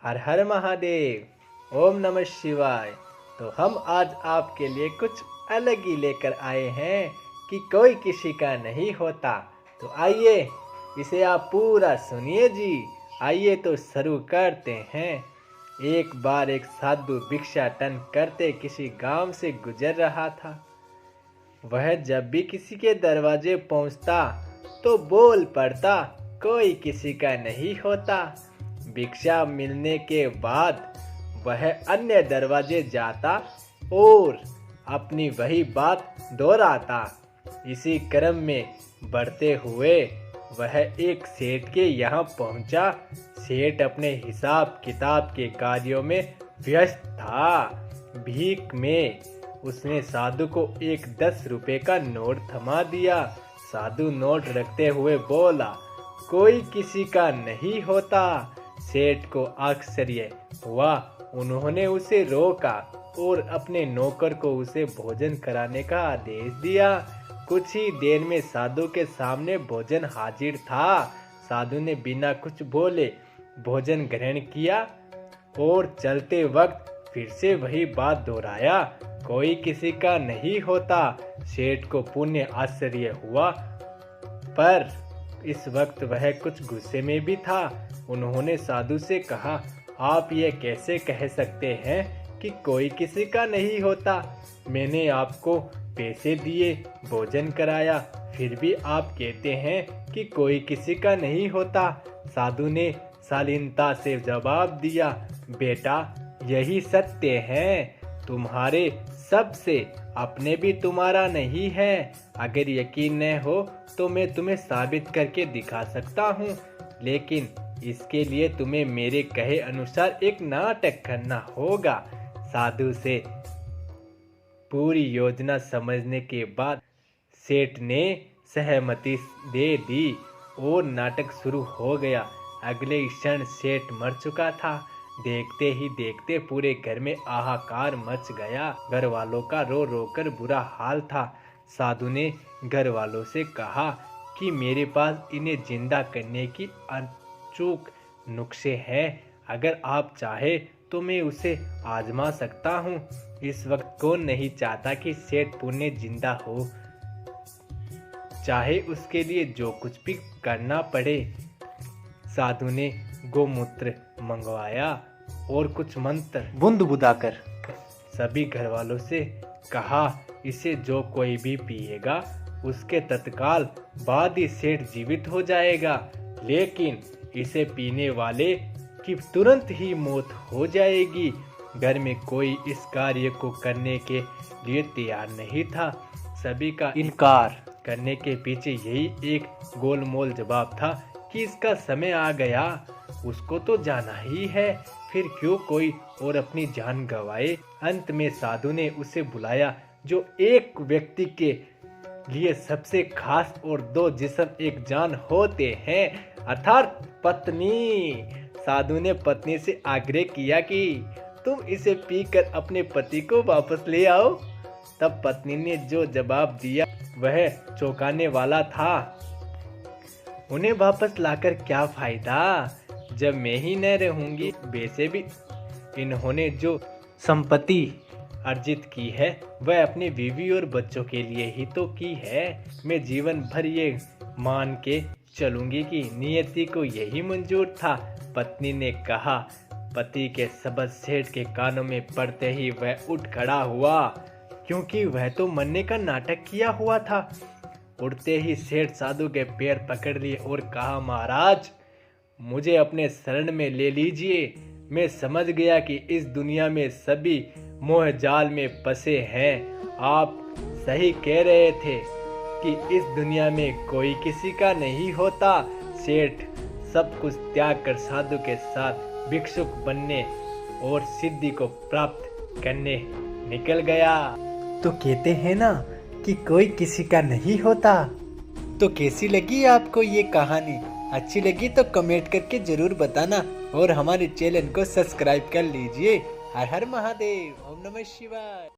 हर हर महादेव, ओम नमः शिवाय। तो हम आज आपके लिए कुछ अलग ही लेकर आए हैं कि कोई किसी का नहीं होता। तो आइए इसे आप पूरा सुनिए जी। आइए तो शुरू करते हैं। एक बार एक साधु भिक्षाटन करते किसी गांव से गुजर रहा था। वह जब भी किसी के दरवाजे पहुंचता तो बोल पड़ता, कोई किसी का नहीं होता। भिक्षा मिलने के बाद वह अन्य दरवाजे जाता और अपनी वही बात दोहराता। इसी क्रम में बढ़ते हुए वह एक सेठ के यहाँ पहुंचा। सेठ अपने हिसाब किताब के कार्यों में व्यस्त था। भीख में उसने साधु को एक 10 रुपए का नोट थमा दिया। साधु नोट रखते हुए बोला, कोई किसी का नहीं होता। सेठ को आश्चर्य हुआ। उन्होंने उसे रोका और अपने नौकर को उसे भोजन कराने का आदेश दिया। कुछ ही देर में साधु के सामने भोजन हाजिर था। साधु ने बिना कुछ बोले भोजन ग्रहण किया और चलते वक्त फिर से वही बात दोहराया, कोई किसी का नहीं होता। सेठ को पुण्य आश्चर्य हुआ, पर इस वक्त वह कुछ गुस्से में भी था। उन्होंने साधु से कहा, आप ये कैसे कह सकते हैं कि कोई किसी का नहीं होता? मैंने आपको पैसे दिए, भोजन कराया, फिर भी आप कहते हैं कि कोई किसी का नहीं होता। साधु ने शालीनता से जवाब दिया, बेटा यही सत्य है। तुम्हारे सबसे अपने भी तुम्हारा नहीं है। अगर यकीन न हो तो मैं तुम्हें साबित करके दिखा सकता हूँ, लेकिन इसके लिए तुम्हें मेरे कहे अनुसार एक नाटक करना होगा। साधु से पूरी योजना समझने के बाद सेठ ने सहमति दे दी और नाटक शुरू हो गया। अगले क्षण सेठ मर चुका था। देखते ही देखते पूरे घर में हाहाकार मच गया। घर वालों का रो रो कर बुरा हाल था। साधु ने घर वालों से कहा कि मेरे पास इन्हें जिंदा करने की अचूक नुस्खे हैं। अगर आप चाहे तो मैं उसे आजमा सकता हूँ। इस वक्त कौन नहीं चाहता कि सेठ पुण्य जिंदा हो, चाहे उसके लिए जो कुछ भी करना पड़े। साधु ने गोमूत्र मंगवाया और कुछ मंत्र बुंदबुदाकर सभी घर वालों से कहा, इसे जो कोई भी पिएगा उसके तत्काल बाद ही सेठ जीवित हो जाएगा, लेकिन इसे पीने वाले की तुरंत ही मौत हो जाएगी। घर में कोई इस कार्य को करने के लिए तैयार नहीं था। सभी का इनकार करने के पीछे यही एक गोलमोल जवाब था कि इसका समय आ गया, उसको तो जाना ही है, फिर क्यों कोई और अपनी जान गंवाए। अंत में साधु ने उसे बुलाया जो एक व्यक्ति के लिए सबसे खास और दो जिस्म एक जान होते हैं, अर्थात पत्नी। साधु ने पत्नी से आग्रह किया कि तुम इसे पीकर अपने पति को वापस ले आओ। तब पत्नी ने जो जवाब दिया वह चौंकाने वाला था, उन्हें वापस लाकर क्या फायदा जब मैं ही न रहूंगी। वैसे भी इन्होंने जो संपत्ति अर्जित की है वह अपनी बीवी और बच्चों के लिए ही तो की है। मैं जीवन भर ये मान के चलूंगी कि नियति को यही मंजूर था। पत्नी ने कहा। पति के शब्द सेठ के कानों में पड़ते ही वह उठ खड़ा हुआ, क्योंकि वह तो मरने का नाटक किया हुआ था। उठते ही सेठ साधु के पैर पकड़ लिए और कहा, महाराज मुझे अपने शरण में ले लीजिए। मैं समझ गया कि इस दुनिया में सभी मोह जाल में फंसे हैं। आप सही कह रहे थे कि इस दुनिया में कोई किसी का नहीं होता। सेठ सब कुछ त्याग कर साधु के साथ भिक्षुक बनने और सिद्धि को प्राप्त करने निकल गया। तो कहते हैं ना कि कोई किसी का नहीं होता। तो कैसी लगी आपको ये कहानी? अच्छी लगी तो कमेंट करके जरूर बताना और हमारे चैनल को सब्सक्राइब कर लीजिए। हर हर महादेव, ओम नमः शिवाय।